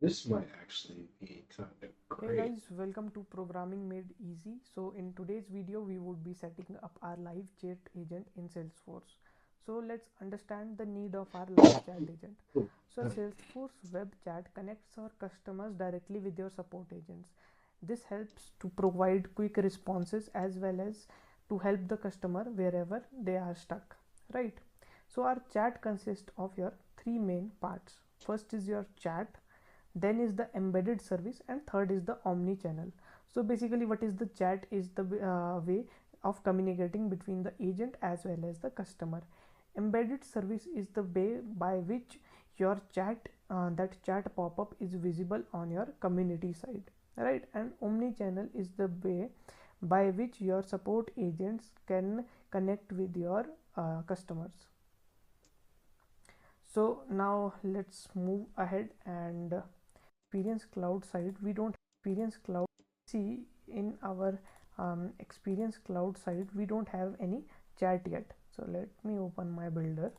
This might actually be kind of Hey great. guys, welcome to Programming Made Easy. So in today's video, we would be setting up our live chat agent in Salesforce. So let's understand the need of our live chat agent. Cool. So Salesforce web chat connects our customers directly with your support agents. This helps to provide quick responses as well as to help the customer wherever they are stuck, right? So our chat consists of your three main parts. First is your chat, then is the embedded service, and third is the omni channel. So basically what is the chat is the way of communicating between the agent as well as the customer. Embedded service is the way by which your chat that chat pop-up is visible on your community side, right? And omni channel is the way by which your support agents can connect with your customers. So now let's move ahead and experience cloud side. We don't experience cloud. See, in our experience cloud side, we don't have any chat yet. So let me open my builder.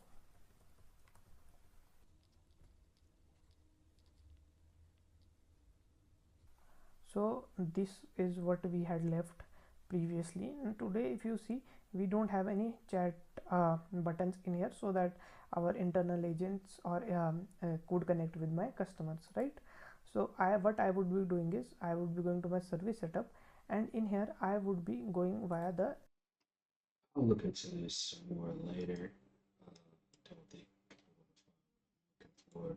So this is what we had left previously, and today if you see, we don't have any chat buttons in here so that our internal agents or could connect with my customers, right? So what I would be doing is I would be going to my service setup, and in here I would be going via the. I'll look into this more later. Don't think I'm looking for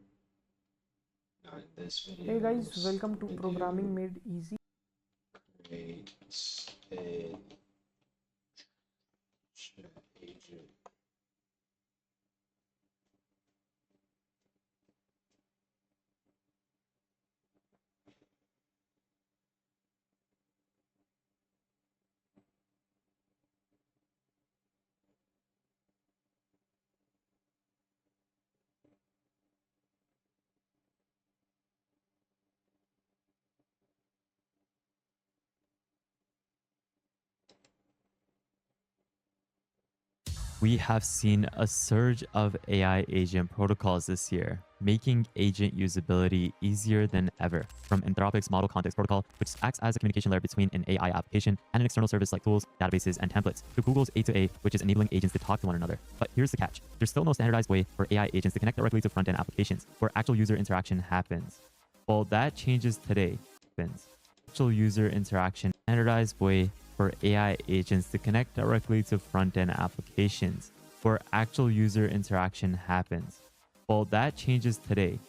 not in this Hey video. guys, welcome to I'm gonna Programming do Made Easy. create a chat agent. We have seen a surge of AI agent protocols this year, making agent usability easier than ever. From Anthropic's Model Context Protocol, which acts as a communication layer between an AI application and an external service like tools, databases, and templates, to Google's A2A, which is enabling agents to talk to one another. But here's the catch. There's still no standardized way for AI agents to connect directly to front-end applications, where actual user interaction happens. Well, that changes today. Actual user interaction, standardized way for AI agents to connect directly to front-end applications where actual user interaction happens. Well, that changes today.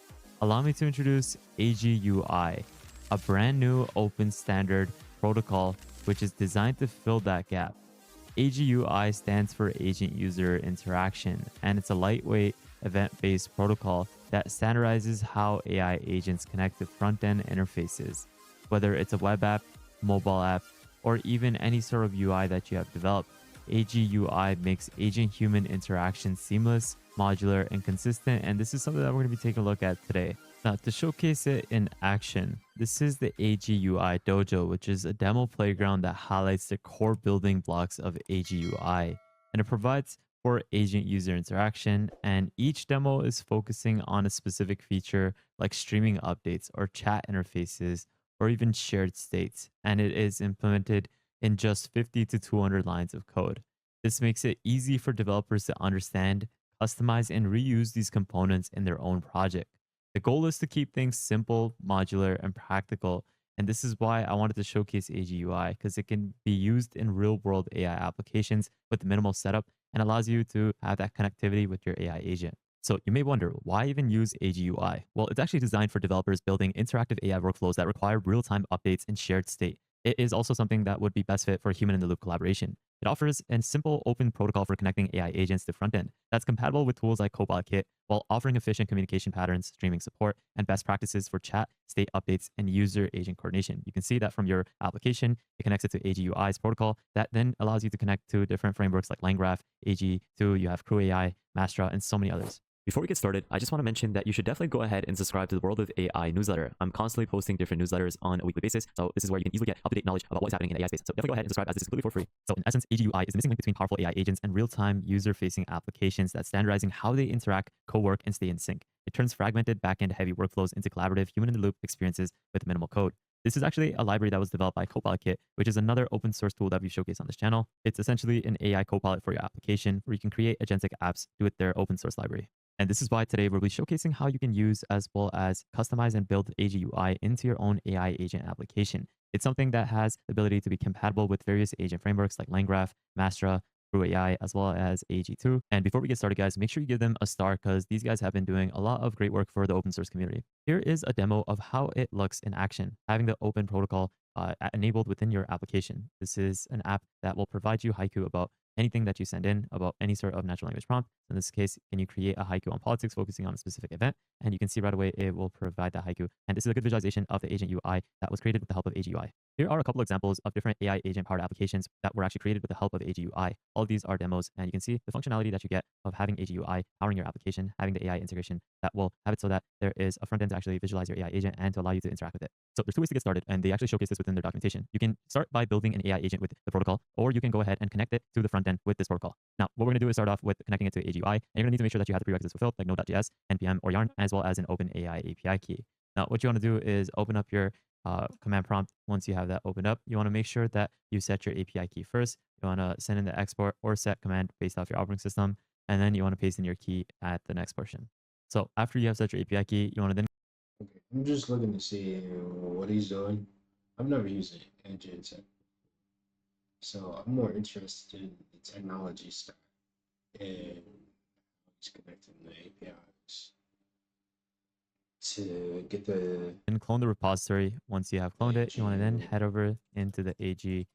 Allow me to introduce AGUI, a brand new open standard protocol which is designed to fill that gap. AGUI stands for Agent User Interaction, and it's a lightweight, event-based protocol that standardizes how AI agents connect to front-end interfaces, whether it's a web app, mobile app, or even any sort of UI that you have developed. AGUI makes agent-human interaction seamless, modular, and consistent, and this is something that we're going to be taking a look at today. Now, to showcase it in action, this is the AGUI Dojo, which is a demo playground that highlights the core building blocks of AGUI, and it provides for agent user interaction, and each demo is focusing on a specific feature like streaming updates or chat interfaces or even shared states, and it is implemented in just 50 to 200 lines of code. This makes it easy for developers to understand, customize, and reuse these components in their own project. The goal is to keep things simple, modular, and practical, and this is why I wanted to showcase AGUI, because it can be used in real-world AI applications with minimal setup and allows you to have that connectivity with your AI agent. So you may wonder, why even use AGUI? Well, it's actually designed for developers building interactive AI workflows that require real-time updates in shared state. It is also something that would be best fit for human-in-the-loop collaboration. It offers a simple open protocol for connecting AI agents to front-end that's compatible with tools like Copilot Kit, while offering efficient communication patterns, streaming support, and best practices for chat, state updates, and user agent coordination. You can see that from your application. It connects it to AGUI's protocol that then allows you to connect to different frameworks like LangGraph, AG2, you have Crew AI, Mastra, and so many others. Before we get started, I just want to mention that you should definitely go ahead and subscribe to the World of AI newsletter. I'm constantly posting different newsletters on a weekly basis, so this is where you can easily get up-to-date knowledge about what is happening in the AI space. So definitely go ahead and subscribe, as this is completely for free. So in essence, AGUI is the missing link between powerful AI agents and real-time user-facing applications that's standardizing how they interact, co-work, and stay in sync. It turns fragmented backend heavy workflows into collaborative human in the loop experiences with minimal code. This is actually a library that was developed by Copilot Kit, which is another open source tool that we showcased on this channel. It's essentially an AI copilot for your application where you can create agentic apps with their open source library. And this is why today we'll be showcasing how you can use as well as customize and build AGUI into your own AI agent application. It's something that has the ability to be compatible with various agent frameworks like LangGraph, Mastra, Brew AI, as well as AG2. And before we get started, guys, make sure you give them a star because these guys have been doing a lot of great work for the open source community. Here is a demo of how it looks in action, having the open protocol enabled within your application. This is an app that will provide you haiku about anything that you send in about any sort of natural language prompt. In this case, can you create a haiku on politics focusing on a specific event? And you can see right away it will provide that haiku. And this is a good visualization of the agent UI that was created with the help of AGUI. Here are a couple examples of different AI agent-powered applications that were actually created with the help of AGUI. All of these are demos, and you can see the functionality that you get of having AGUI powering your application, having the AI integration that will have it so that there is a front end to actually visualize your AI agent and to allow you to interact with it. So there's two ways to get started, and they actually showcase this within their documentation. You can start by building an AI agent with the protocol, or you can go ahead and connect it to the front end with this protocol. Now, what we're going to do is start off with connecting it to AGUI, and you're going to need to make sure that you have the prerequisites fulfilled, like Node.js, NPM, or Yarn, as well as an open AI API key. Now, what you want to do is open up your command prompt. Once you have that opened up, you want to make sure that you set your API key first. You want to send in the export or set command based off your operating system, and then you want to paste in your key at the next portion. So after you have set your API key, you want to then. Okay, I'm just looking to see what he's doing. I've never used an engine tech, so I'm more interested in the technology stack and how he's connecting the APIs to get the And clone the repository. Once you have cloned it, you want to then AG head over into the AG-UI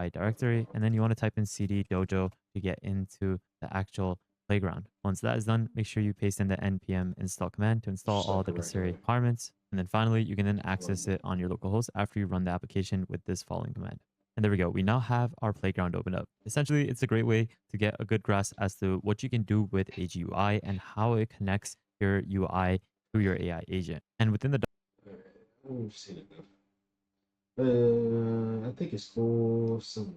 directory, and then you want to type in cd dojo to get into the actual playground. Once that is done, make sure you paste in the npm install command to install just all like the a necessary regular. requirements. And then finally, you can then access it on your local host after you run the application with this following command. And there we go. We now have our playground open up. Essentially, it's a great way to get a good grasp as to what you can do with AGUI and how it connects your UI to your AI agent. And within the I've seen it enough. I think it's full somewhere.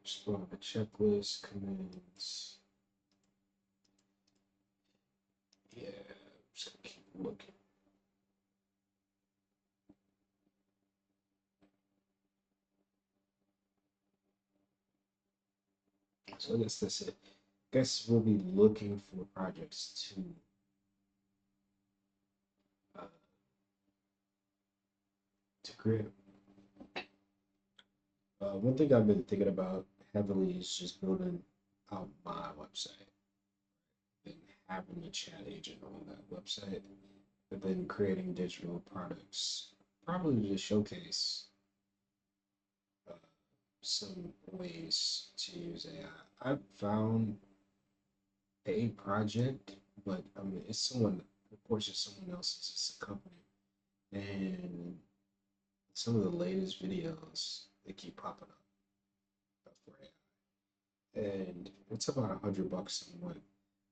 Explore the checklist, commands. Yeah, I'm just gonna keep looking. So I guess that's it. Guess we'll be looking for projects uh, to create. One thing I've been thinking about heavily is just building out my website and having a chat agent on that website, but then creating digital products, probably to showcase uh, some ways to use AI. I found a project, but I mean, it's someone, of course, it's someone else's, it's a company. And some of the latest videos, they keep popping up for AI. And it's about $100 a month.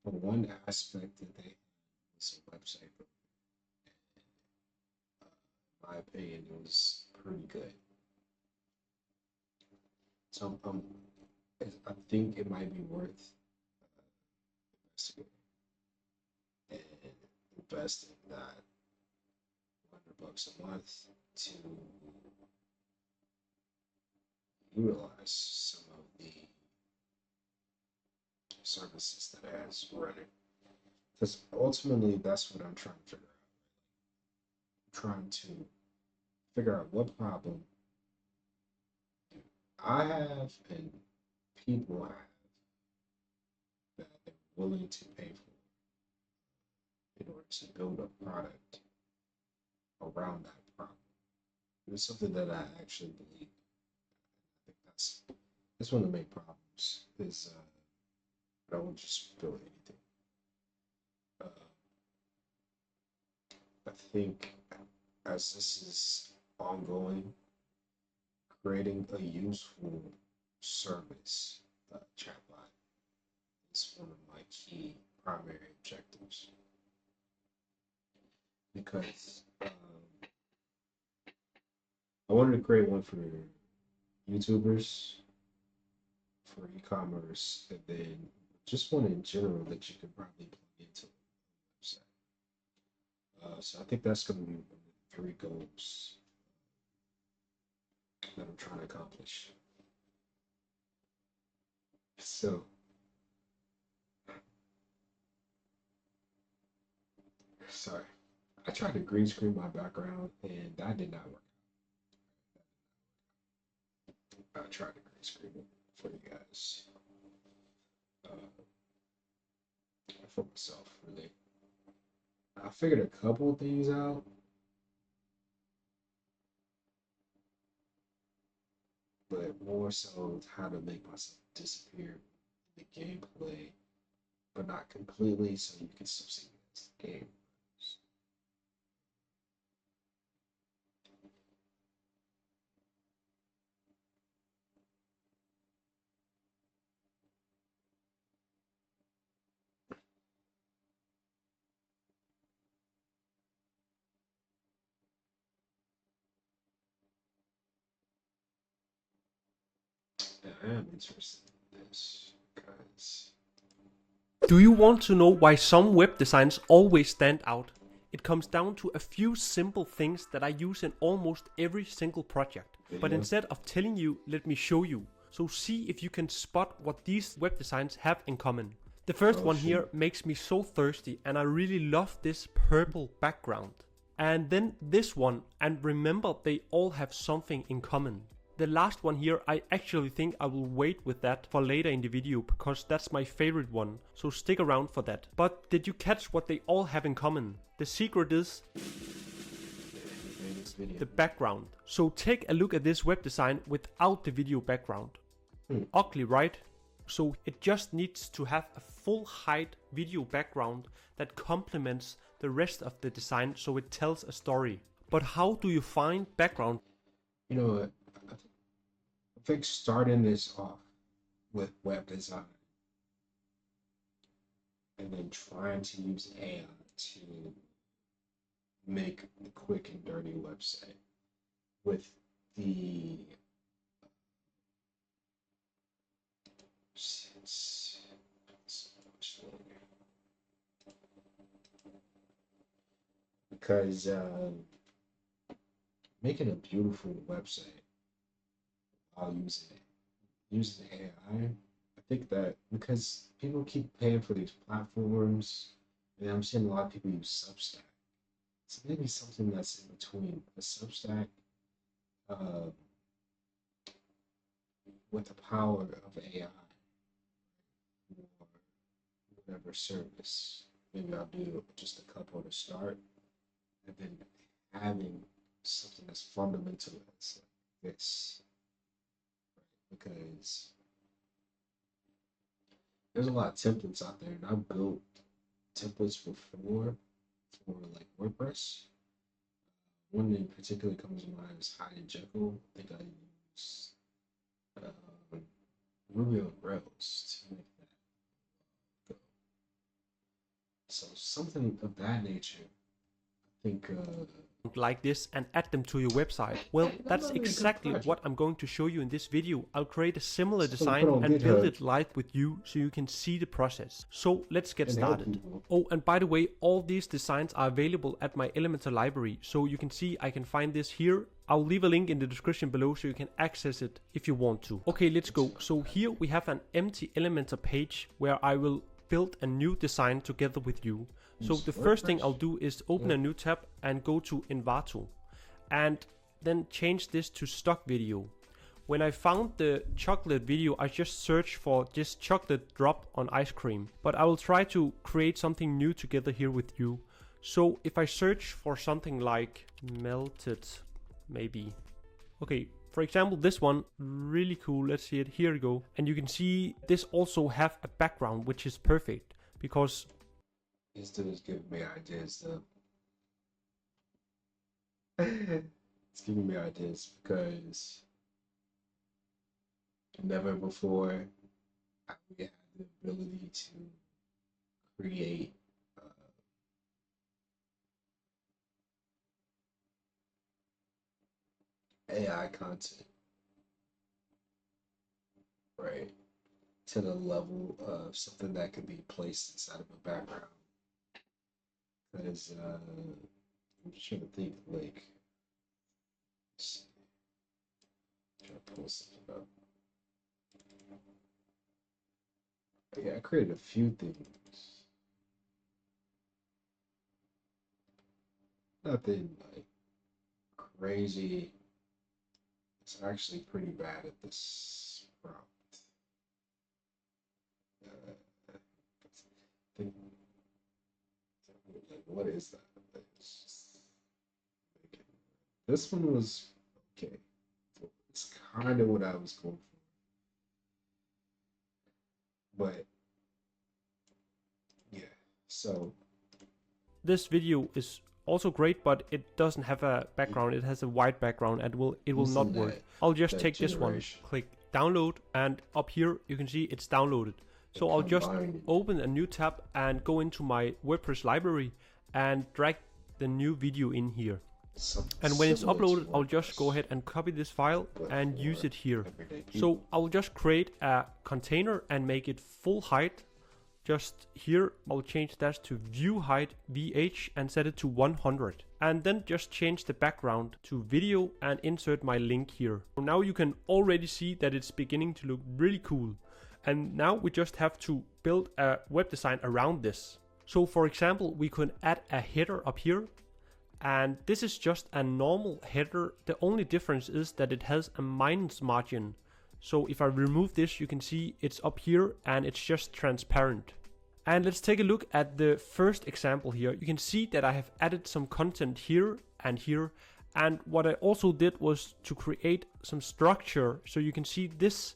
But one aspect that they have is a website, but in my opinion, it was pretty good. So I think it might be worth investigating and investing that $100 a month to utilize some of the services that it has running. Because ultimately, that's what I'm trying to figure out. I'm trying to figure out what problem do I have and people have that they're willing to pay for in order to build a product around that problem. It's something that I actually believe. I think that's one of the main problems is I don't just build anything. Uh, I think as this is ongoing, creating a useful service chatbot is one of my key primary objectives because I wanted to create one for YouTubers, for e-commerce, and then just one in general that you could probably plug into a website. So I think that's going to be one of the three goals that I'm trying to accomplish. So, sorry, I tried to green screen my background, and that did not work. I tried to green screen it for you guys, for myself, really. I figured a couple of things out. But more so how to make myself disappear in the gameplay, but not completely, so you can still see me as the game. And I am interested in this because Do you want to know why some web designs always stand out? It comes down to a few simple things that I use in almost every single project. But instead of telling you, let me show you. So see if you can spot what these web designs have in common. The first one here makes me so thirsty, and I really love this purple background. And then this one, and remember they all have something in common. The last one here, I actually think I will wait with that for later in the video because that's my favorite one, so stick around for that. But did you catch what they all have in common? The secret is the background. So take a look at this web design without the video background. Ugly, right? So it just needs to have a full height video background that complements the rest of the design so it tells a story. But how do you find background? you know what? I think starting this off with web design and then trying to use AI to make the quick and dirty website with the because making a beautiful website while using AI, I think that because people keep paying for these platforms, and I'm seeing a lot of people use Substack. So maybe something that's in between a Substack uh, with the power of AI or whatever service. Maybe I'll do just a couple to start, and then having something as fundamental as like this, right? Because there's a lot of templates out there, and I've built templates before for like WordPress. One in particular comes to mind is Hyde and Jekyll. I think I use Ruby on Rails to make that go. So something of that nature, I think. Like this and add them to your website. Well, that's exactly what I'm going to show you in this video. I'll create a similar design and build it live with you so you can see the process. So let's get started. Oh, and by the way, all these designs are available at my Elementor library, so you can see I can find this here. I'll leave a link in the description below so you can access it if you want to. Okay, let's go. So here we have an empty Elementor page where I will build a new design together with you. So the first thing I'll do is open a new tab and go to Envato and then change this to stock video. When I found the chocolate video, I just searched for this chocolate drop on ice cream, but I will try to create something new together here with you. So if I search for something like melted, maybe. Okay, for example, this one, really cool. Let's see it. Here we go. And you can see this also have a background, which is perfect because this dude is giving me ideas though. It's giving me ideas because never before have we had the ability to create AI content, right? to the level of something that could be placed inside of a background. Because I'm just trying to think, like, try to pull something up. Yeah, I created a few things. Nothing like crazy. It's actually pretty bad at this prompt. Think, like, what is that? This one was okay. It's kind of what I was going for. But yeah, so This video is also great, but it doesn't have a background. It has a white background and it will not work. I'll just take this one, click download, and up here you can see it's downloaded. So I'll just open a new tab and go into my WordPress library and drag the new video in here. And when it's uploaded, I'll just go ahead and copy this file and use it here. So I'll just create a container and make it full height. Just here, I'll change that to view height VH and set it to 100. And then just change the background to video and insert my link here. So now you can already see that it's beginning to look really cool. And now we just have to build a web design around this. So for example, we could add a header up here. And this is just a normal header. The only difference is that it has a minus margin. So if I remove this, you can see it's up here and it's just transparent. And let's take a look at the first example here. You can see that I have added some content here and here. And what I also did was to create some structure. So you can see this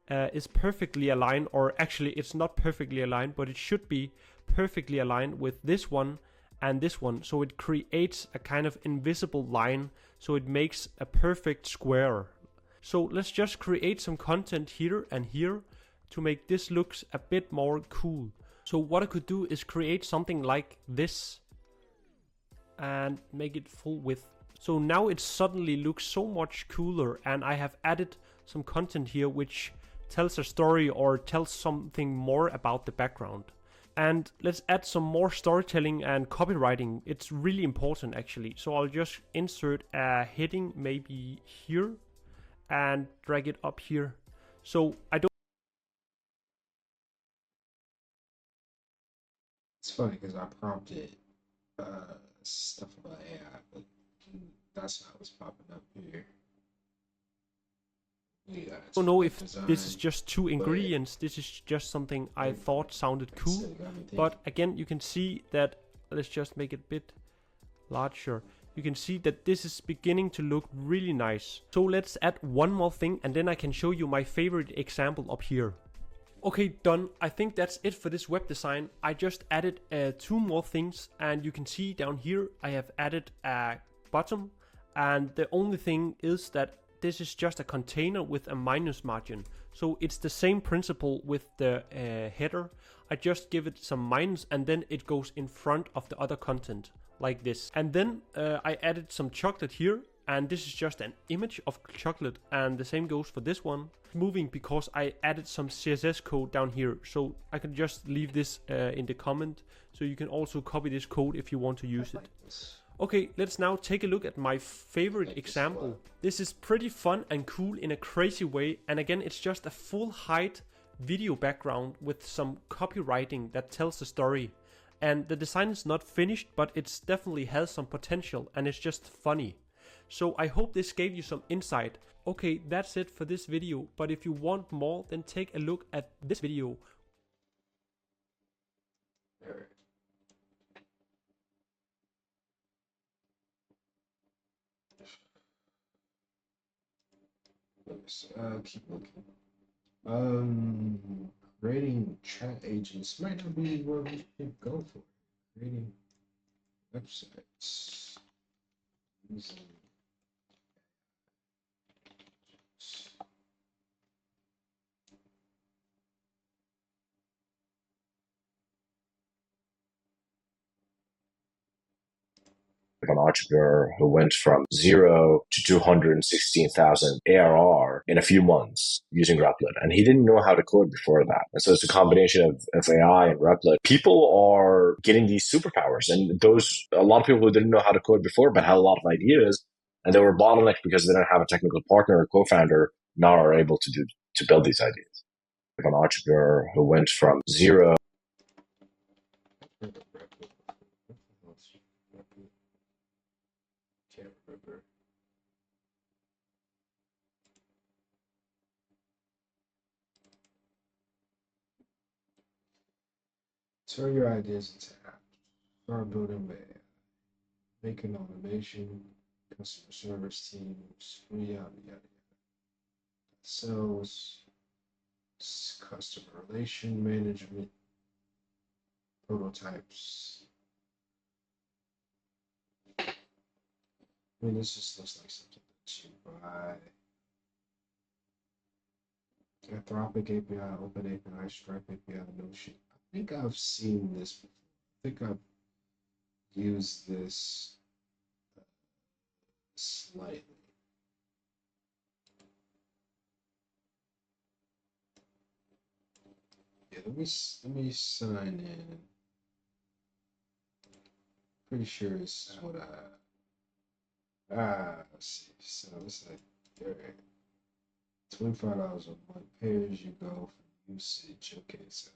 is perfectly aligned, or actually it's not perfectly aligned, but it should be perfectly aligned with this one and this one. So it creates a kind of invisible line. So it makes a perfect square. So let's just create some content here and here to make this look a bit more cool. So what I could do is create something like this and make it full width. So now it suddenly looks so much cooler, and I have added some content here which tells a story or tells something more about the background. And let's add some more storytelling and copywriting. It's really important actually. So I'll just insert a heading maybe here and drag it up here. So I don't. It's funny because I prompted stuff about AI, but that's not what's popping up here. Yeah, I don't know if this is just two ingredients. This is just something I thought sounded cool. But again, you can see that, let's just make it a bit larger. You can see that this is beginning to look really nice. So let's add one more thing and then I can show you my favorite example up here. Okay, done. I think that's it for this web design. I just added two more things, and you can see down here I have added a bottom, and the only thing is that this is just a container with a minus margin. So it's the same principle with the header. I just give it some minus and then it goes in front of the other content like this. And then I added some chocolate here, and this is just an image of chocolate, and the same goes for this one. Moving because I added some CSS code down here, so I can just leave this in the comment, so you can also copy this code if you want to use it. Okay, let's now take a look at my favorite example. This is pretty fun and cool in a crazy way, and again it's just a full height video background with some copywriting that tells the story. And the design is not finished, but it definitely has some potential and it's just funny. So I hope this gave you some insight. Okay, that's it for this video, but if you want more, then take a look at this video. Keep looking. Creating chat agents might not be where we should go for. Creating websites using An entrepreneur who went from 0 to 216,000 ARR in a few months using Replit. And he didn't know how to code before that. And so it's a combination of AI and Replit. People are getting these superpowers. And a lot of people who didn't know how to code before, but had a lot of ideas, and they were bottlenecked because they didn't have a technical partner or co-founder, now are able to build these ideas. An entrepreneur who went from 0. Can't remember. Turn your ideas into apps. Start building with AI. Making automation, customer service teams, yada yada yada. Sales, customer relation management, prototypes. I mean, this just looks like something that you buy. Anthropic API, Open API, Stripe API, Notion. I think I've seen this before. I think I've used this slightly. Yeah, let me sign in. Pretty sure this is what let's see. So it's like $25 a month, pay as you go for usage. Okay, so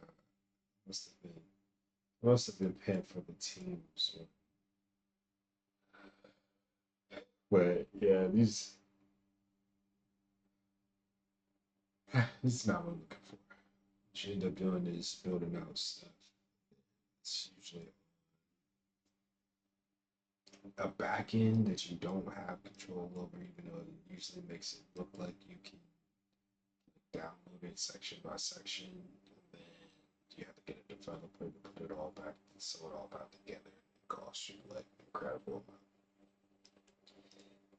must have been paying for the team. So, but yeah, this is not what I'm looking for. What you end up doing is building out stuff. It's usually a back end that you don't have control over, even though it usually makes it look like you can download it section by section, and then you have to get a developer to put it all back, sew it all back together. It costs you like incredible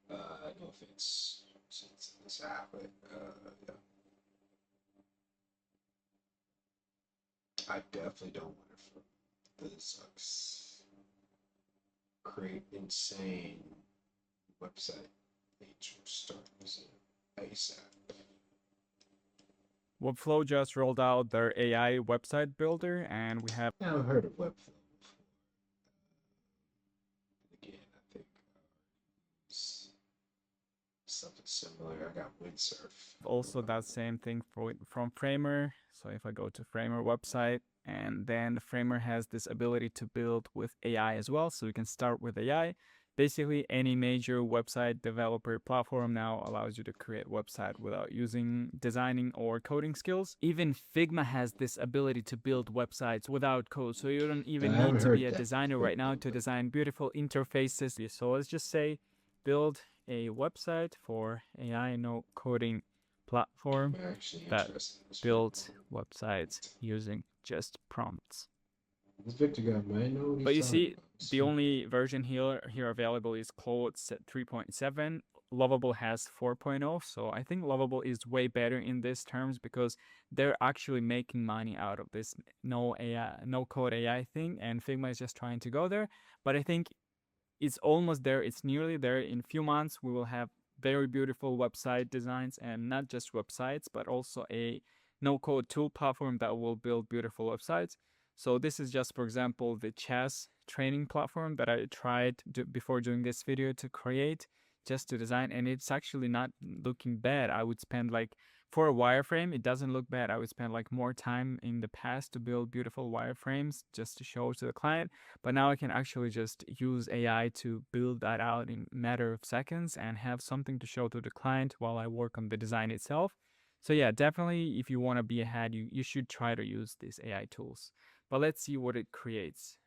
amount. No offense since this app, but yeah. I definitely don't want it for this sucks. Create insane website page start using ASAP. Webflow just rolled out their AI website builder, and we have. Now I've heard of Webflow before. Again, I think it's something similar. I got Windsurf. Also that same thing from Framer. So if I go to Framer website, and then Framer has this ability to build with AI as well. So you can start with AI. Basically, any major website developer platform now allows you to create a website without using designing or coding skills. Even Figma has this ability to build websites without code. So you don't even need to be a designer right now to design beautiful interfaces. So let's just say build a website for AI no coding platform that builds websites using just prompts. This Victor guy might know what he's But you see, about. the only version here available is Claude 3.7. Lovable has 4.0, so I think Lovable is way better in these terms because they're actually making money out of this no code AI thing, and Figma is just trying to go there. But I think it's almost there. It's nearly there. In a few months, we will have very beautiful website designs, and not just websites, but also a no-code tool platform that will build beautiful websites. So this is just, for example, the chess training platform that I tried before doing this video to create, just to design, and it's actually not looking bad. I would spend like, for a wireframe, it doesn't look bad. I would spend like more time in the past to build beautiful wireframes just to show to the client. But now I can actually just use AI to build that out in a matter of seconds and have something to show to the client while I work on the design itself. So yeah, definitely if you want to be ahead, you should try to use these AI tools. But let's see what it creates.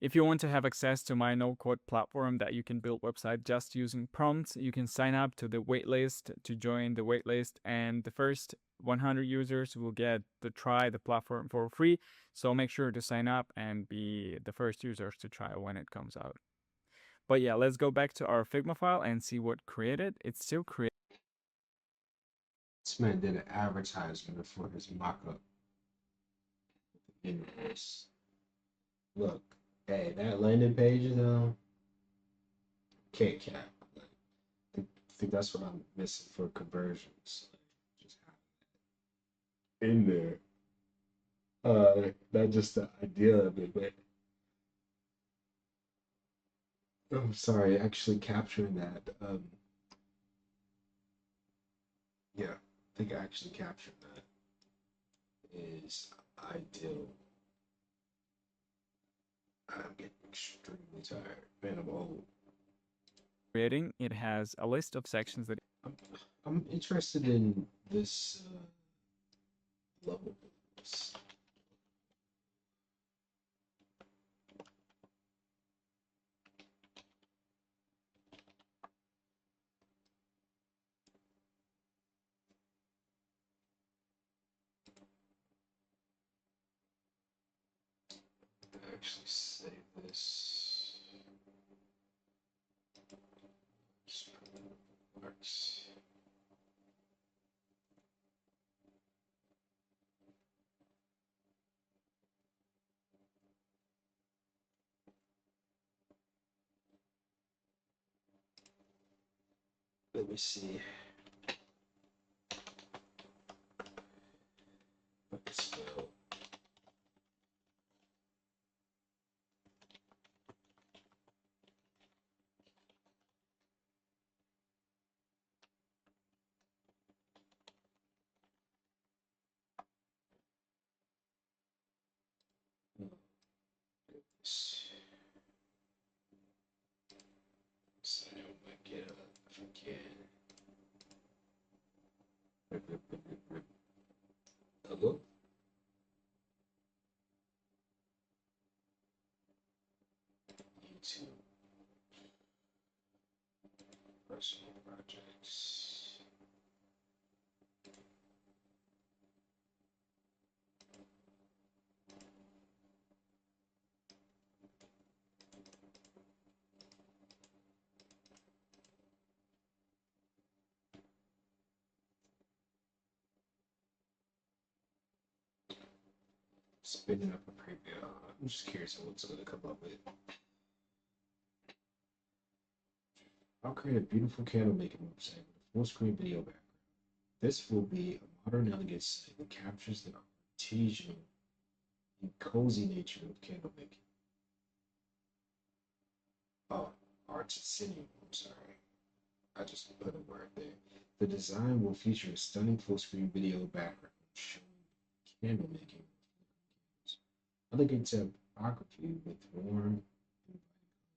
If you want to have access to my no-code platform that you can build website just using prompts, you can sign up to the waitlist to join the waitlist, and the first 100 users will get to try the platform for free. So make sure to sign up and be the first users to try when it comes out. But yeah, let's go back to our Figma file and see what created. It's still created. This man did an advertisement for his mock-up. Invoice. Look, hey, that landing page though, can't cap. Like, I think that's what I'm missing for conversions. Like, just have it in there. Not just the idea of it, but I'm sorry, actually capturing that. Yeah, I think actually capturing that is ideal. I'm getting extremely tired. Man, I'm old. Creating, it has a list of sections that I'm, I'm interested in this level. Actually save this. Works. Let me see. What can spell. So I might get up if I can. Hello? YouTube. Personal projects. Spinning up a preview. I'm just curious what's going to come up with. I'll create a beautiful candle making website with a full screen video background. This will be a modern, elegant site that captures the artisanal and cozy nature of candle making. Oh, artisanal. I'm sorry. I just put a word there. The design will feature a stunning full screen video background showing candle making. Elegant typography with warm,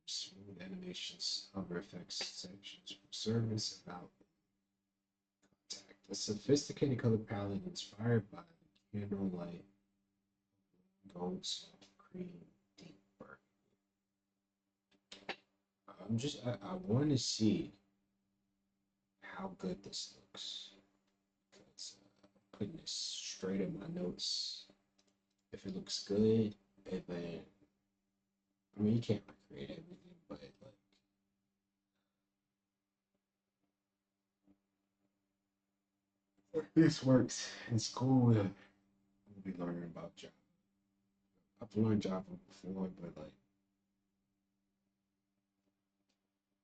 smooth animations, hover effects sections from service about contact. A sophisticated color palette inspired by the candlelight, gold, soft, cream, deep burn. I want to see how good this looks. Because putting this straight in my notes. If it looks good, and then I mean you can't recreate everything, but like this works in school. We'll be learning about Java. I've learned Java before, but like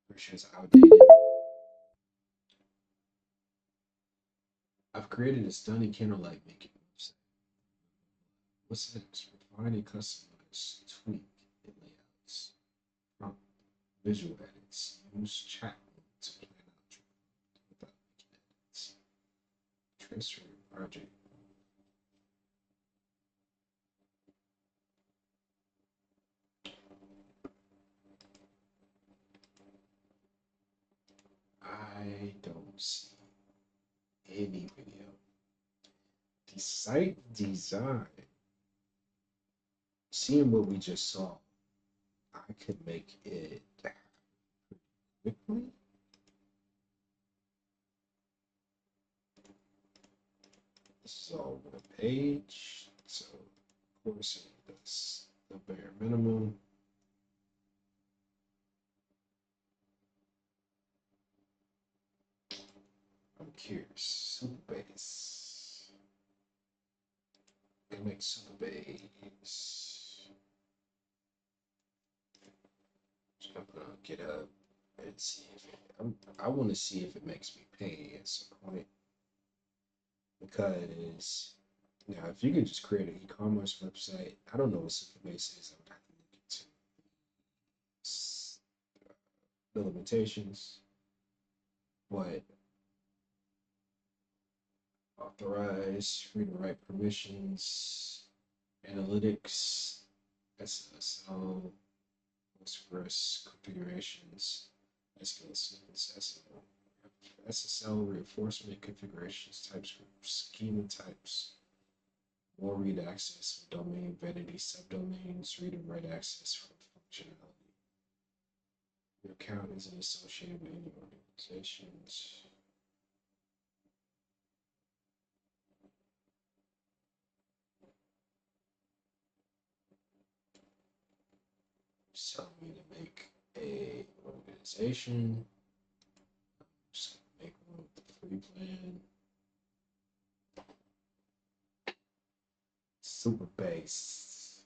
pretty sure it's outdated. I've created a stunning candlelight making website. What's next? Refine and customize, tweak, and layouts. Prompt, visual edits. Use chat to plan out without making edits. Transfer project. I don't see any video. The site design, seeing what we just saw, I could make it quickly. This is all one page, so of course that's the bare minimum. I'm curious. Super base. Can make super base. Jump on GitHub. let's see if I want to see if it makes me pay at some point, because now if you can just create an e-commerce website, I don't know what information is. I would have to look into the limitations, but authorize, read and write permissions, analytics, SSL, Postgres configurations, SSL reinforcement configurations, TypeScript schema types, more read access from domain vanity subdomains, read and write access from functionality. Your account isn't associated with any organizations. Tell me to make a organization. Just make one with the free plan. Super base.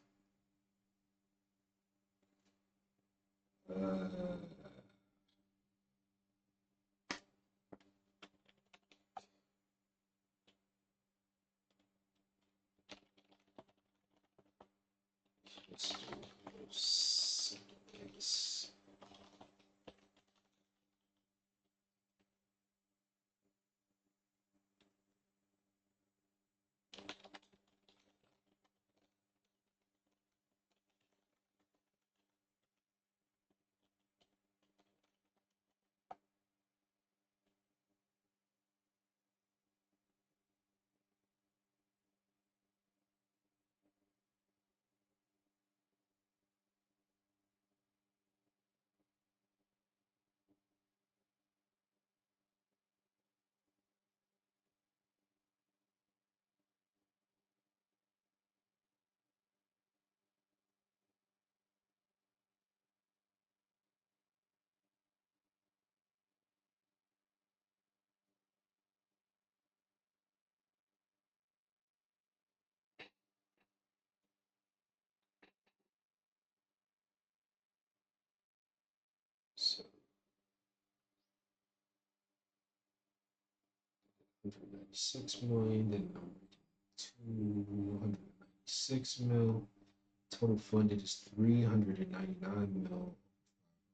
Let's do base. So 196 million, then 296 mil. Total funded is 399 mil.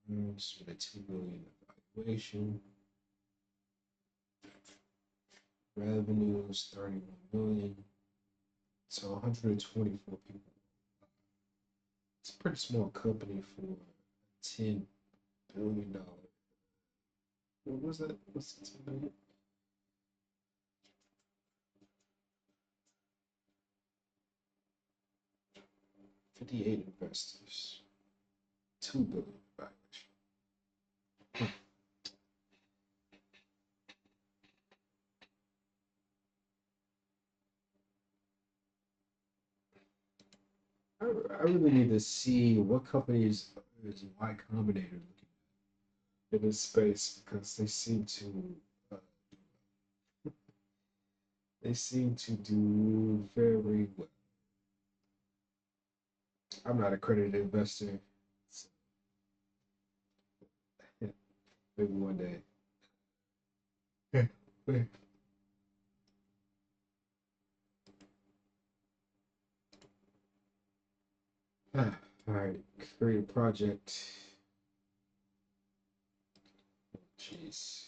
With a 2 million evaluation. Revenues 31 million. So 124 people. It's a pretty small company for $10 billion. What was that? What's the 10 billion? 58 investors. 2 billion valuation. I really need to see what companies is Y Combinator looking at in this space, because uh, they seem to do very well. I'm not a accredited investor, so maybe one day. All right, create a project. Jeez.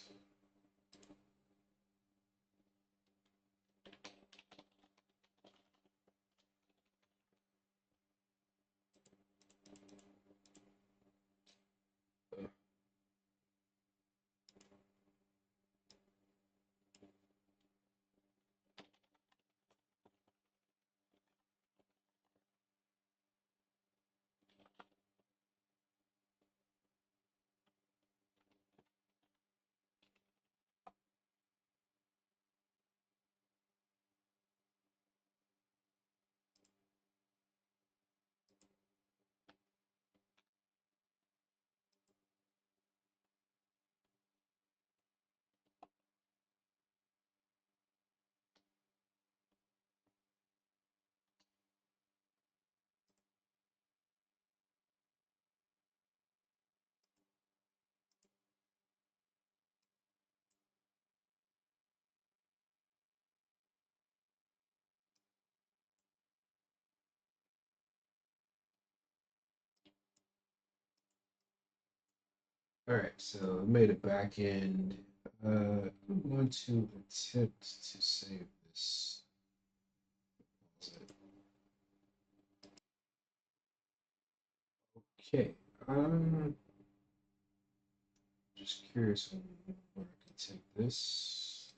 All right, so I made a back end. I'm going to attempt to save this. Okay, just curious on where I can take this.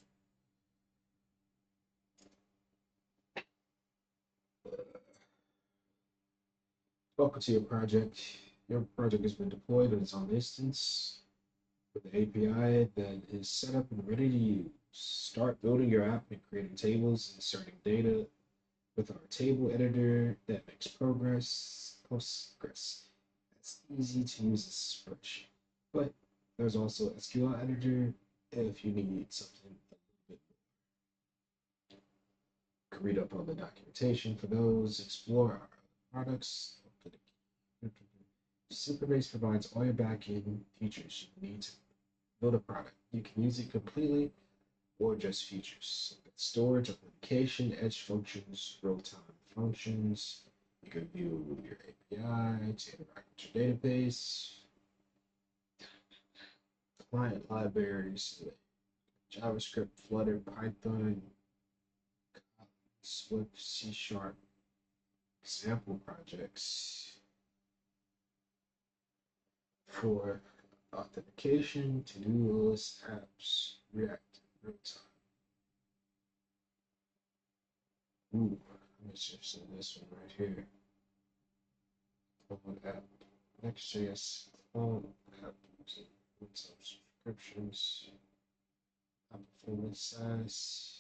Welcome to your project. Your project has been deployed and it's on instance with the API that is set up and ready to use. Start building your app and creating tables, inserting data with our table editor that makes Postgres. It's easy to use as a spreadsheet, but there's also SQL editor if you need something a little bit more. You can read up on the documentation for those, explore our products. Superbase provides all your backend features you need to build a product. You can use it completely or just features. Storage, authentication, edge functions, real-time functions. You can view your API to interact with your database. Client libraries, JavaScript, Flutter, Python, Swift, C Sharp, example projects for authentication, to-do list, apps, React, real-time. Ooh, I'm interested in this one right here. Clone app, Next.js, clone app, subscriptions, app performance size.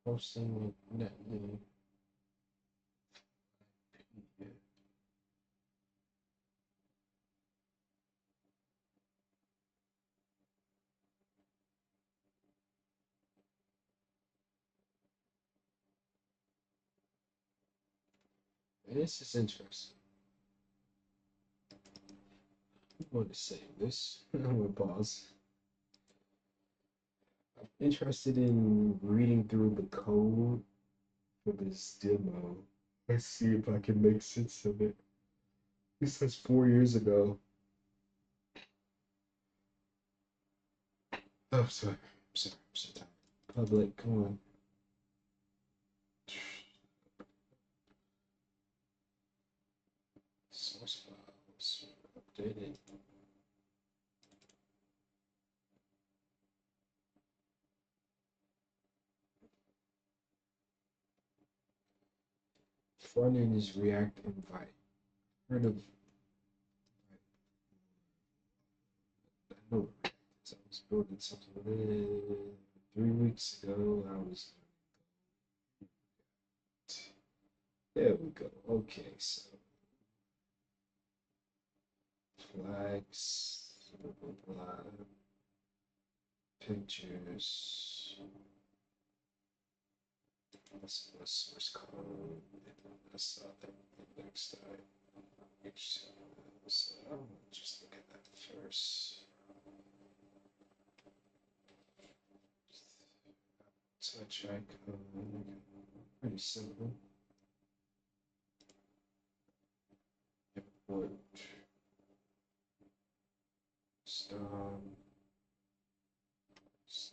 Hosting with Netlink. This is interesting. I'm going to save this. I'm going to pause. I'm interested in reading through the code for this demo. Let's see if I can make sense of it. This says 4 years ago. Oh, sorry. I'm so tired. Public, come on. Source files updated. Front end is React Invite. Heard of? I know React is. I was building something with it 3 weeks ago. I was. There we go. Okay, so flags, blah blah blah, pictures. What's the source code? That's the next time. So I'm gonna just look at that first. Touch icon, pretty simple. Import, stop, it's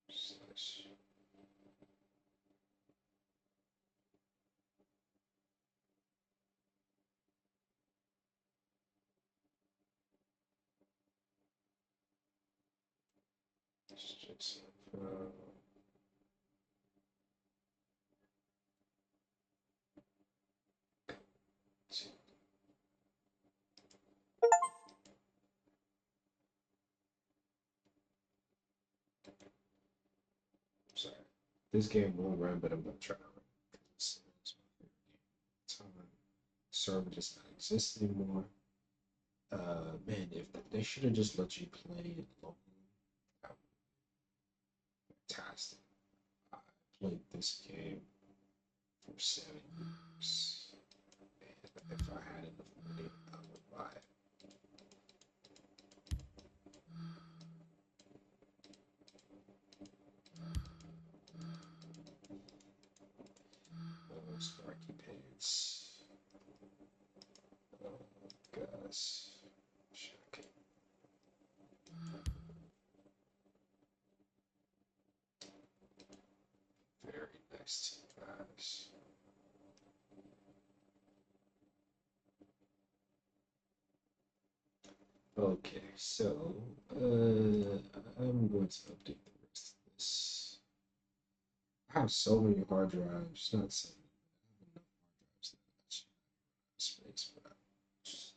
slash. Just sorry. This game won't run, but I'm gonna try to run. It's my favorite game. Server just not exist anymore. Man, if they should have just let you play it locally, that would be fantastic. I played this game for 7 years, and if I had enough money, I would buy it. Oh, Sparky Pants. Oh, gosh. Shocking. Very nice team, guys. Okay, so I'm going to update the rest of this. I have so many hard drives, not so many. I have enough hard drives that I should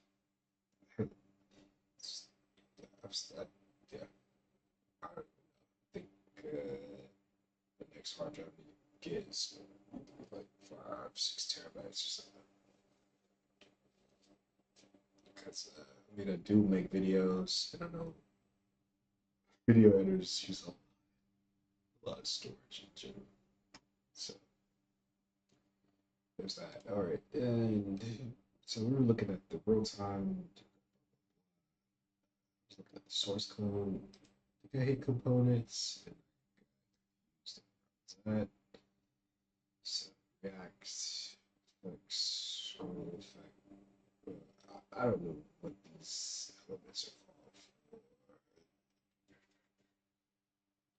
have space, but yeah, I don't think the next hard drive we get is like 5, 6 terabytes or something. Because I mean, I do make videos, and I know video editors use a lot of storage in general. So there's that. All right, and so we were looking at the real time, looking at the source code, the hit components, and that. So React, flex, scroll effect. I don't know what these elements are called.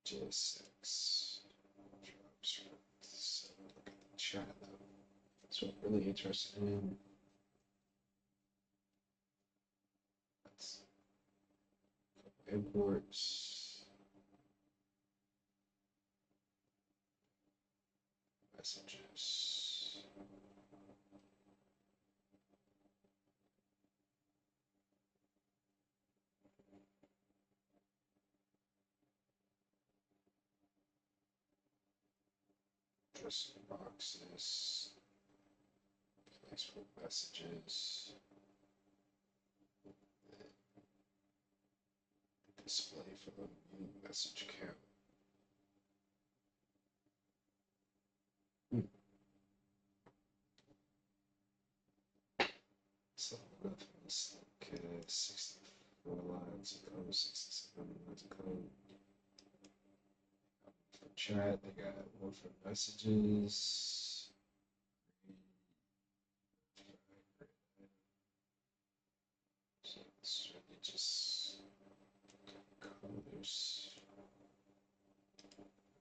JSX, JavaScript. So look at the chat though. That's what I'm really interested in. That's imports, messages. Addressing boxes, Facebook messages, display for the new message count. So let's look at 64 lines of code, 67 lines of code. For chat, they got one for messages. So it's really just colors.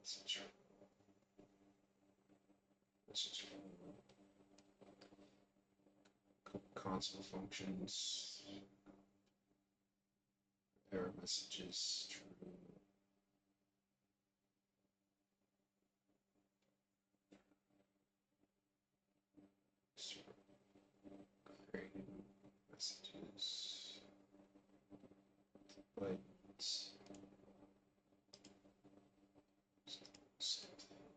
Message console functions, error messages, true. Creating messages, buttons, same thing.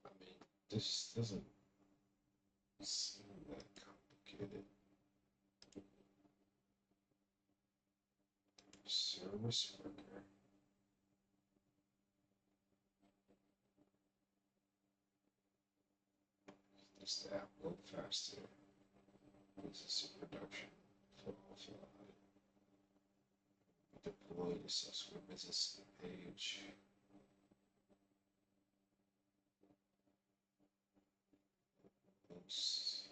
I mean, this doesn't seem that complicated. Service worker. Just the app load faster. This is in production for offline. Deploy the subsequent business page. Oops.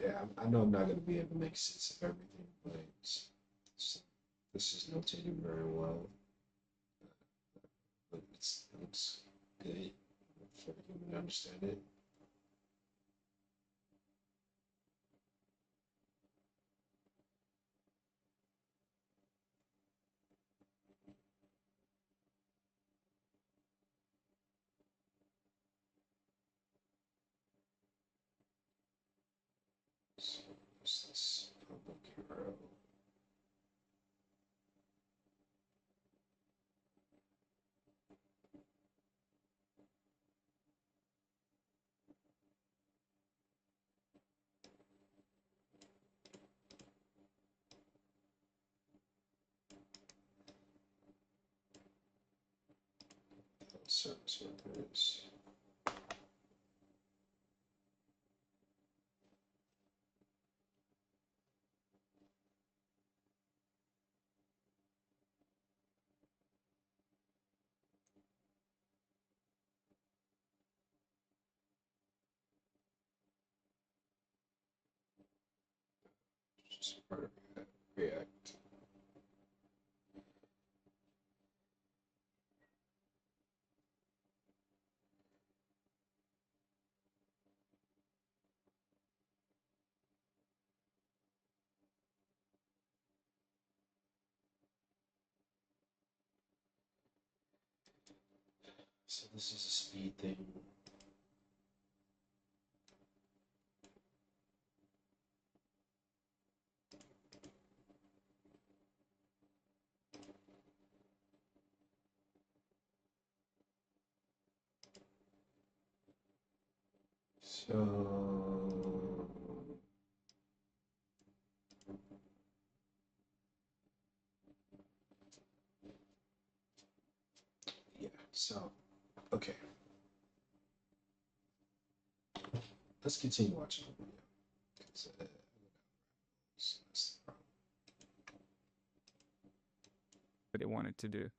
Yeah, I know I'm not going to be able to make sense of everything, but this is notated very well. But it looks good for a human to understand it. So what's this public URL? service workers. Just part of React. So this is a speed thing. So yeah, so okay. Let's continue watching the video. 'Cause, that's the problem. What they wanted to do.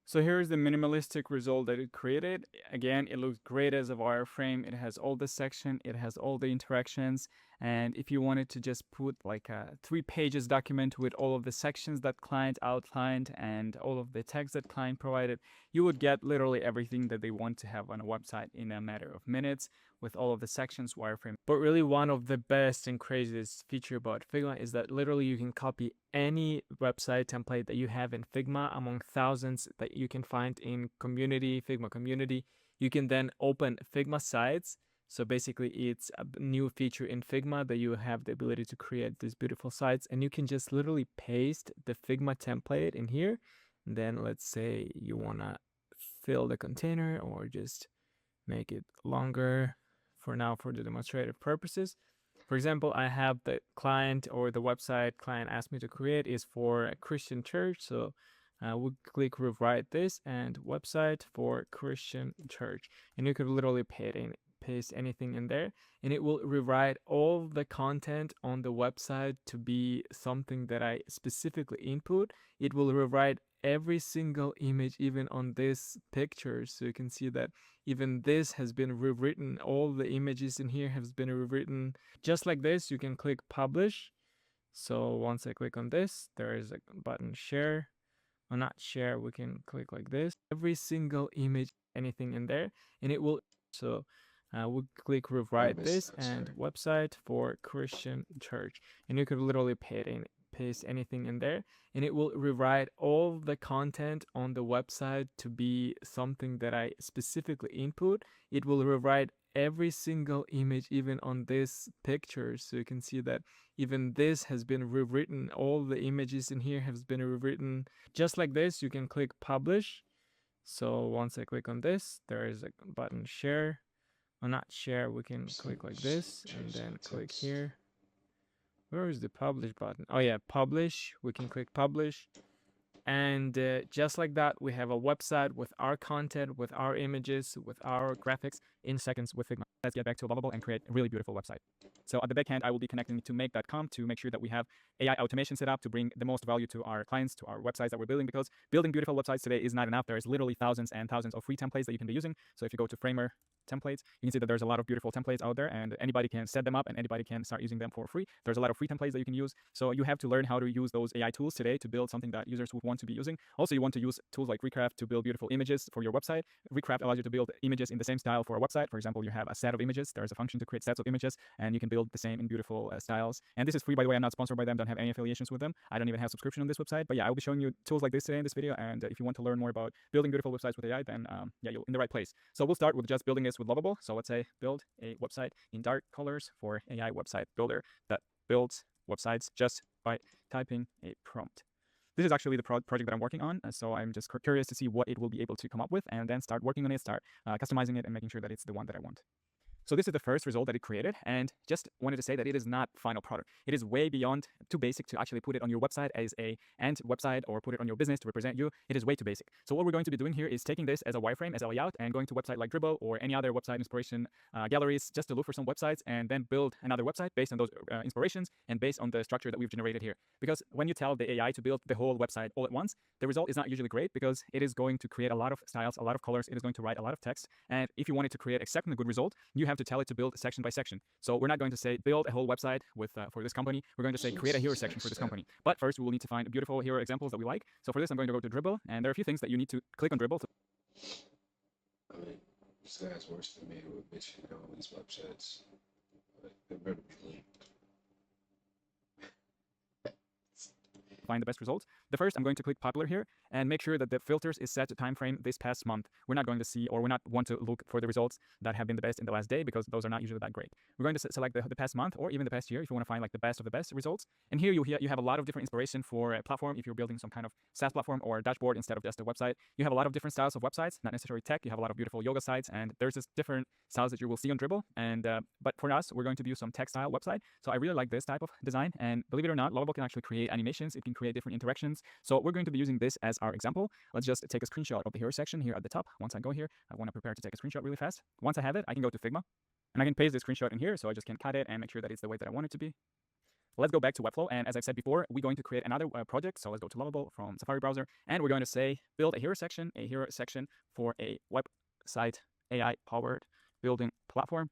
So here's the minimalistic result that it created. Again, it looks great as a wireframe. It has all the section, it has all the interactions. And if you wanted to just put like a 3 pages document with all of the sections that client outlined and all of the text that client provided, you would get literally everything that they want to have on a website in a matter of minutes with all of the sections wireframe. But really one of the best and craziest feature about Figma is that literally you can copy any website template that you have in Figma among thousands that you can find in community, Figma community. You can then open Figma sites. So basically it's a new feature in Figma that you have the ability to create these beautiful sites, and you can just literally paste the Figma template in here. And then let's say you want to fill the container or just make it longer for now for the demonstrative purposes. For example, I have the client or the website client asked me to create is for a Christian church. So we'll click rewrite this and website for Christian church. And you could literally paste anything in there, and it will rewrite all the content on the website to be something that I specifically input. It will rewrite every single image, even on this picture. So you can see that even this has been rewritten. All the images in here have been rewritten. Just like this, you can click publish. So once I click on this, there is a button share. Or not share, we can click like this. Every single image, anything in there, and it will. So we'll click rewrite this and website for Christian church, and you could literally paste anything in there, and it will rewrite all the content on the website to be something that I specifically input. It will rewrite every single image, even on this picture. So you can see that even this has been rewritten. All the images in here have been rewritten. Just like this, you can click publish. So once I click on this, there is a button share. Or not share, we can click like this and then click here. Where is the publish button? Oh yeah, publish. We can click publish. And just like that, we have a website with our content, with our images, with our graphics in seconds with Figma. Let's get back to Lovable and create a really beautiful website. So at the back end, I will be connecting to make.com to make sure that we have AI automation set up to bring the most value to our clients, to our websites that we're building, because building beautiful websites today is not enough. There's literally thousands and thousands of free templates that you can be using. So if you go to Framer templates, you can see that there's a lot of beautiful templates out there, and anybody can set them up and anybody can start using them for free. There's a lot of free templates that you can use. So you have to learn how to use those AI tools today to build something that users would want to be using. Also, you want to use tools like Recraft to build beautiful images for your website. Recraft allows you to build images in the same style for a website. For example, you have a set of images. There's a function to create sets of images, and you can build the same in beautiful styles. And this is free, by the way. I'm not sponsored by them. Don't have any affiliations with them. I don't even have subscription on this website. But yeah, I'll be showing you tools like this today in this video. And if you want to learn more about building beautiful websites with AI, then yeah, you're in the right place. So we'll start with just building this with Lovable. So let's say build a website in dark colors for AI website builder that builds websites just by typing a prompt. This is actually the project that I'm working on, so I'm just curious to see what it will be able to come up with, and then start working on it, start customizing it, and making sure that it's the one that I want. So this is the first result that it created, and just wanted to say that it is not final product. It is way beyond too basic to actually put it on your website as a end website or put it on your business to represent you. It is way too basic. So what we're going to be doing here is taking this as a wireframe, as a layout, and going to website like Dribbble or any other website inspiration galleries just to look for some websites and then build another website based on those inspirations and based on the structure that we've generated here. Because when you tell the AI to build the whole website all at once, the result is not usually great because it is going to create a lot of styles, a lot of colors, it is going to write a lot of text. And if you want it to create exactly a good result, you have to tell it to build section by section. So we're not going to say build a whole website with for this company. We're going to say create a hero section for this company. But first we will need to find beautiful hero examples that we like. So for this, I'm going to go to Dribbble, and there are a few things that you need to click on Dribbble. I mean, this guy's worse than me with bitching all these websites. But they better be linked. Find the best results. The first, I'm going to click popular here and make sure that the filters is set to time frame this past month. We're not going to see, or we're not want to look for the results that have been the best in the last day because those are not usually that great. We're going to select the past month or even the past year if you want to find like the best of the best results. And here you have a lot of different inspiration for a platform. If you're building some kind of SaaS platform or a dashboard instead of just a website, you have a lot of different styles of websites, not necessarily tech. You have a lot of beautiful yoga sites, and there's just different styles that you will see on Dribbble. And but for us, we're going to do some textile website. So I really like this type of design, and believe it or not, Lovable can actually create animations. It can create different interactions. So we're going to be using this as our example. Let's just take a screenshot of the hero section here at the top. Once I go here, I want to prepare to take a screenshot really fast. Once I have it, I can go to Figma and I can paste the screenshot in here. So I just can cut it and make sure that it's the way that I want it to be. Let's go back to Webflow. And as I've said before, we're going to create another project. So let's go to Lovable from Safari browser. And we're going to say, build a hero section for a website AI powered building platform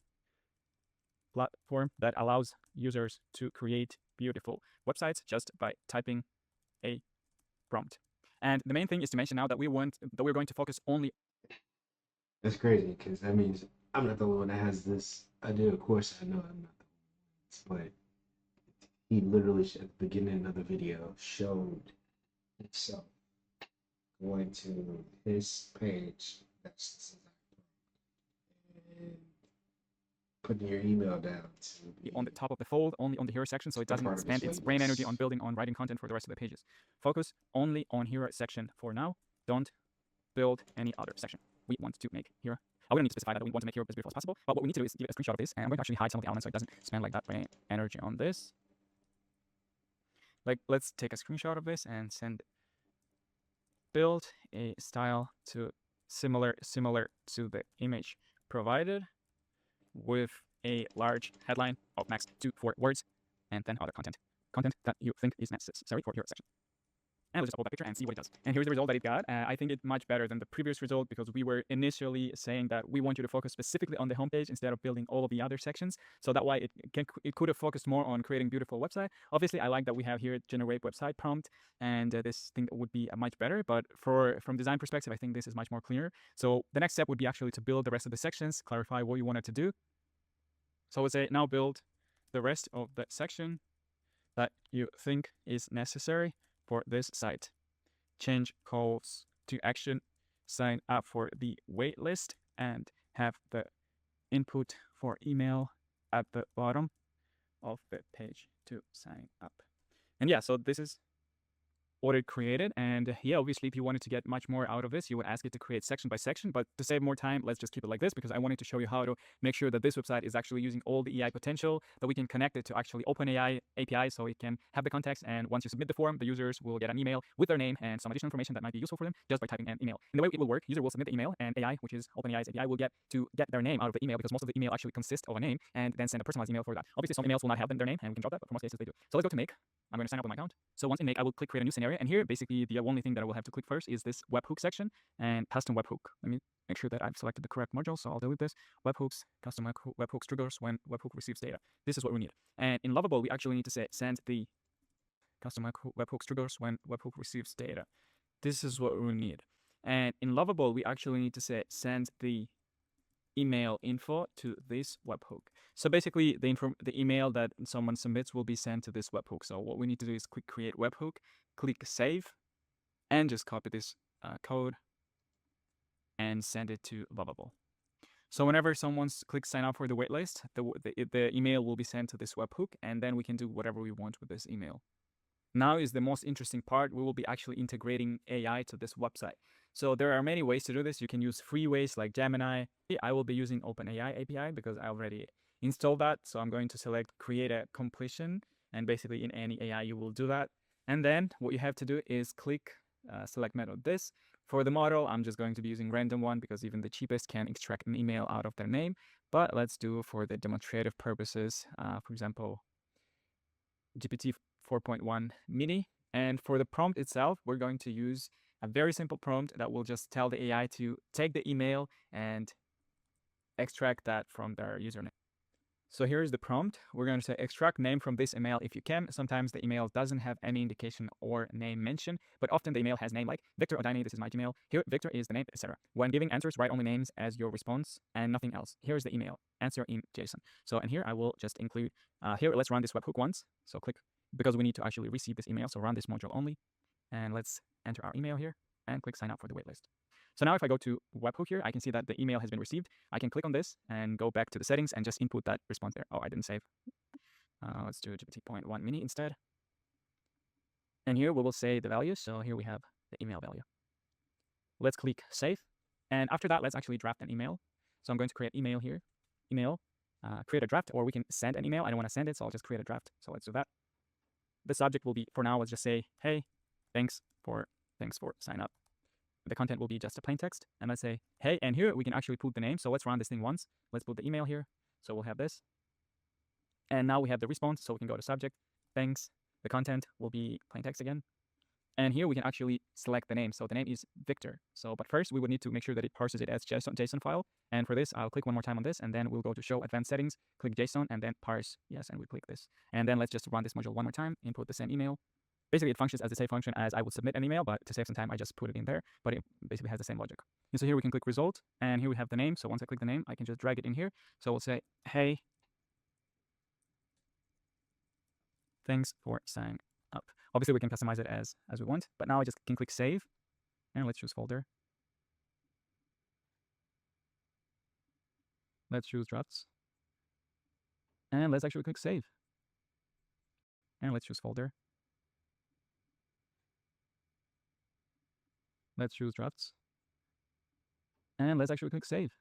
that allows users to create beautiful websites just by typing a prompt. And the main thing is to mention now that we're going to focus only. That's crazy because that means I'm not the only one that has this idea. Of course, I know I'm not the one. But he literally at the beginning of the video showed himself going to his page. That's the exact prompt. And putting your email down to on the top of the fold, only on the hero section, so it doesn't spend its brain energy on writing content for the rest of the pages. Focus only on hero section for now. Don't build any other section. We want to make hero. I wouldn't need to specify that we want to make hero as beautiful as possible, but what we need to do is give a screenshot of this, and I'm going to actually hide some of the elements so it doesn't spend like that brain energy on this. Like, let's take a screenshot of this and send build a style to similar to the image provided, with a large headline of max 2-4 words, and then other content that you think is necessary for your section. And we'll just upload that picture and see what it does. And here's the result that it got. I think it's much better than the previous result because we were initially saying that we want you to focus specifically on the homepage instead of building all of the other sections. So that way it could have focused more on creating beautiful website. Obviously, I like that we have here generate website prompt, and this thing would be much better. But from design perspective, I think this is much more clear. So the next step would be actually to build the rest of the sections, clarify what you wanted to do. So we'll say now build the rest of the section that you think is necessary for this site. Change calls to action, sign up for the wait list, and have the input for email at the bottom of the page to sign up. And yeah, so this is what it created. And yeah, obviously, if you wanted to get much more out of this, you would ask it to create section by section. But to save more time, let's just keep it like this because I wanted to show you how to make sure that this website is actually using all the AI potential, that we can connect it to actually OpenAI API so it can have the context. And once you submit the form, the users will get an email with their name and some additional information that might be useful for them just by typing an email. And the way it will work, user will submit the email, and AI, which is OpenAI's API, will get their name out of the email because most of the email actually consists of a name, and then send a personalized email for that. Obviously, some emails will not have their name, and we can drop that, but for most cases they do. So let's go to Make. I'm going to sign up with my account. So once in Make, I will click Create a new scenario. And here, basically, the only thing that I will have to click first is this webhook section and custom webhook. Let me make sure that I've selected the correct module. So I'll delete this. Webhooks, custom webhooks triggers when webhook receives data. This is what we need. And in Lovable, we actually need to say send the custom webhooks triggers when webhook receives data. This is what we need. And in Lovable, we actually need to say send the email info to this webhook. So basically, the email that someone submits will be sent to this webhook. So what we need to do is click Create Webhook, click Save, and just copy this code and send it to Lovable. So whenever someone clicks sign up for the waitlist, the email will be sent to this webhook, and then we can do whatever we want with this email. Now is the most interesting part. We will be actually integrating AI to this website. So there are many ways to do this. You can use free ways like Gemini. I will be using OpenAI API because I already installed that. So I'm going to select create a completion, and basically in any AI you will do that. And then what you have to do is click select method this. For the model, I'm just going to be using random one because even the cheapest can extract an email out of their name. But let's do for the demonstrative purposes, for example, GPT 4.1 mini. And for the prompt itself, we're going to use a very simple prompt that will just tell the AI to take the email and extract that from their username. So here's the prompt. We're going to say extract name from this email if you can. Sometimes the email doesn't have any indication or name mentioned, but often the email has name like Victor Odini, this is my Gmail. Here, Victor is the name, etc. When giving answers, write only names as your response and nothing else. Here's the email, answer in JSON. So, and here I will just include, here, let's run this webhook once. So click, because we need to actually receive this email. So run this module only. And let's enter our email here and click sign up for the waitlist. So now if I go to webhook here, I can see that the email has been received. I can click on this and go back to the settings and just input that response there. Oh, I didn't save. Let's do GPT-0.1 mini instead. And here we will say the value. So here we have the email value. Let's click save. And after that, let's actually draft an email. So I'm going to create email here. Email, create a draft, or we can send an email. I don't want to send it, so I'll just create a draft. So let's do that. The subject will be, for now, let's just say, hey, thanks for sign up. The content will be just a plain text. And let's say, hey, and here we can actually put the name. So let's run this thing once. Let's put the email here. So we'll have this. And now we have the response. So we can go to subject, thanks. The content will be plain text again. And here we can actually select the name. So the name is Victor. So, but first we would need to make sure that it parses it as JSON file. And for this, I'll click one more time on this, and then we'll go to show advanced settings, click JSON, and then parse. Yes, and we click this. And then let's just run this module one more time, input the same email. Basically, it functions as the same function as I would submit an email, but to save some time, I just put it in there, but it basically has the same logic. And so here we can click result, and here we have the name. So once I click the name, I can just drag it in here. So we'll say, hey, thanks for signing up. Obviously, we can customize it as we want, but now I just can click save, and let's choose folder. Let's choose drafts, and let's actually click save, and let's choose folder. Let's choose drafts, and let's actually click save.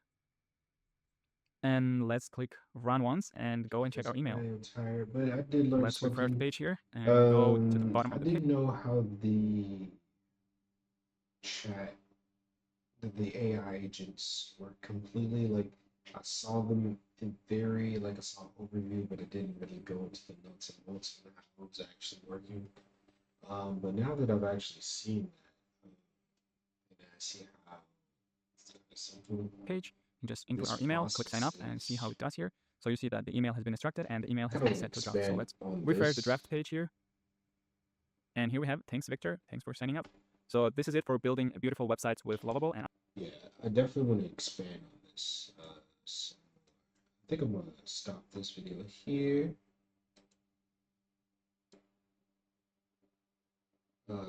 And let's click run once and go and check our email. I'm tired, but I did learn let's something. refresh the page here and go to the bottom of the page. I didn't know how the chat, the AI agents work completely. Like, I saw them in theory, like I saw an overview, but it didn't really go into the nuts and bolts of how it was actually working. But now that I've actually seen that, and I see how it's simple. Page, you just input our email, click sign up, and see how it does here. So you see that the email has been instructed and the email has been set to draft. So let's refresh the draft page here. And here we have, thanks Victor, thanks for signing up. So this is it for building beautiful websites with Lovable. And yeah, I definitely want to expand on this. So I think I'm going to stop this video here.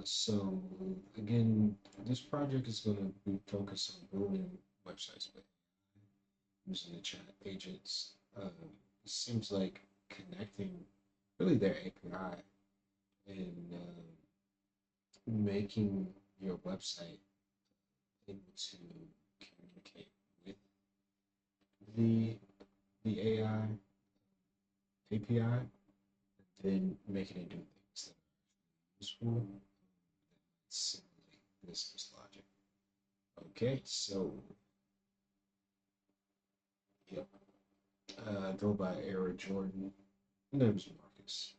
So again, this project is going to be focused on building websites with using the chat agents. It seems like connecting really their API and making your website able to communicate with the AI API, then making it do things that are useful. It's simply business logic. Okay, so yep. Go by Era Jordan. My name is Marcus.